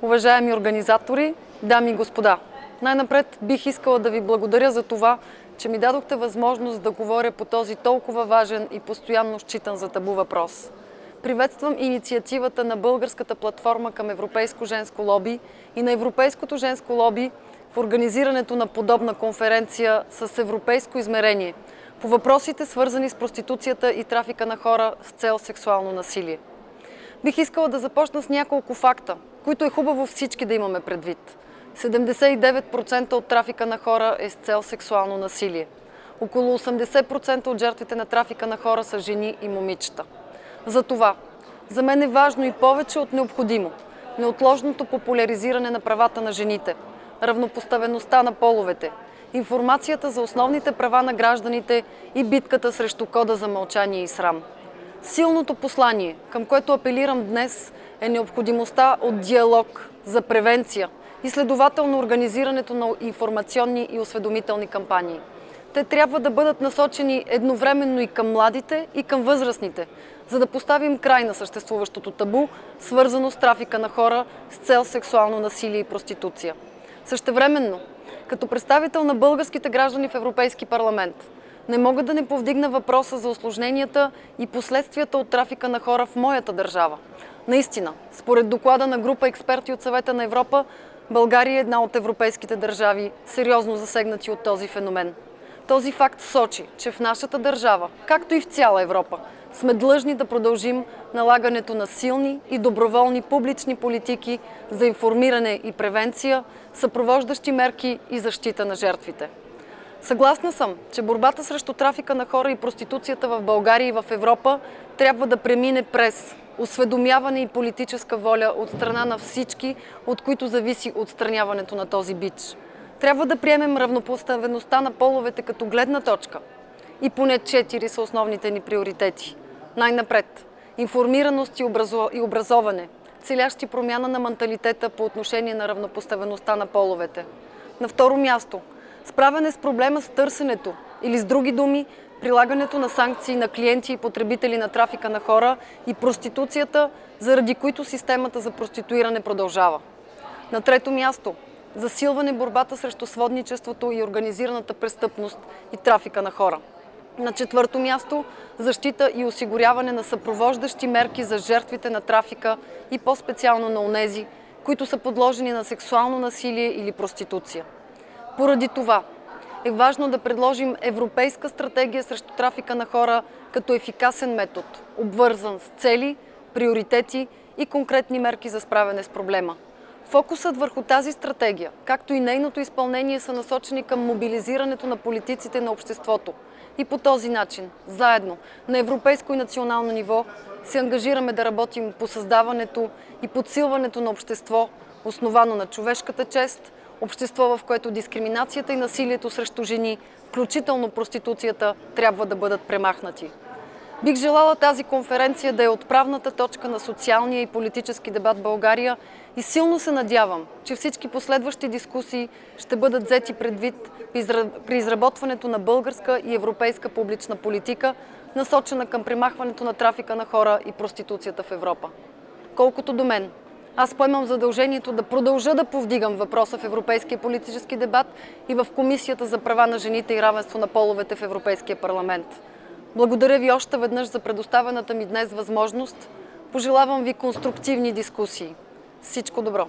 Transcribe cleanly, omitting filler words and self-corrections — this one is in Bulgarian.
уважаеми организатори, дами и господа! Най-напред бих искала да ви благодаря за това, че ми дадохте възможност да говоря по този толкова важен и постоянно считан за табу въпрос. Приветствам инициативата на Българската платформа към Европейско женско лоби и на Европейското женско лоби в организирането на подобна конференция с европейско измерение по въпросите, свързани с проституцията и трафика на хора с цел сексуално насилие. Бих искала да започна с няколко факта, които е хубаво всички да имаме предвид. 79% от трафика на хора е с цел сексуално насилие. Около 80% от жертвите на трафика на хора са жени и момичета. Затова, за мен е важно и повече от необходимо неотложното популяризиране на правата на жените, равнопоставеността на половете, информацията за основните права на гражданите и битката срещу кода за мълчание и срам. Силното послание, към което апелирам днес, е необходимостта от диалог за превенция и следователно организирането на информационни и осведомителни кампании. Те трябва да бъдат насочени едновременно и към младите, и към възрастните, за да поставим край на съществуващото табу, свързано с трафика на хора с цел сексуално насилие и проституция. Същевременно, като представител на българските граждани в Европейски парламент, не мога да не повдигна въпроса за усложненията и последствията от трафика на хора в моята държава. Наистина, според доклада на група експерти от Съвета на Европа, България е една от европейските държави, сериозно засегнати от този феномен. Този факт сочи, че в нашата държава, както и в цяла Европа, сме длъжни да продължим налагането на силни и доброволни публични политики за информиране и превенция, съпровождащи мерки и защита на жертвите. Съгласна съм, че борбата срещу трафика на хора и проституцията в България и в Европа трябва да премине през осведомяване и политическа воля от страна на всички, от които зависи отстраняването на този бич. Трябва да приемем равнопоставеността на половете като гледна точка. И поне 4 са основните ни приоритети. Най-напред – информираност и образоване, целящи промяна на менталитета по отношение на равнопоставеността на половете. На второ място – справяне с проблема с търсенето или с други думи, прилагането на санкции на клиенти и потребители на трафика на хора и проституцията, заради които системата за проституиране продължава. На трето място – засилване борбата срещу сводничеството и организираната престъпност и трафика на хора. На четвърто място – защита и осигуряване на съпровождащи мерки за жертвите на трафика и по-специално на онези, които са подложени на сексуално насилие или проституция. Поради това е важно да предложим европейска стратегия срещу трафика на хора като ефикасен метод, обвързан с цели, приоритети и конкретни мерки за справяне с проблема. Фокусът върху тази стратегия, както и нейното изпълнение, са насочени към мобилизирането на политиците на обществото. И по този начин, заедно, на европейско и национално ниво, се ангажираме да работим по създаването и подсилването на общество, основано на човешката чест, общество, в което дискриминацията и насилието срещу жени, включително проституцията, трябва да бъдат премахнати. Бих желала тази конференция да е отправната точка на социалния и политически дебат в България и силно се надявам, че всички последващи дискусии ще бъдат взети предвид при изработването на българска и европейска публична политика, насочена към премахването на трафика на хора и проституцията в Европа. Колкото до мен, аз поемам задължението да продължа да повдигам въпроса в европейския политически дебат и в Комисията за права на жените и равенство на половете в Европейския парламент. Благодаря ви още веднъж за предоставената ми днес възможност. Пожелавам ви конструктивни дискусии. Всичко добро!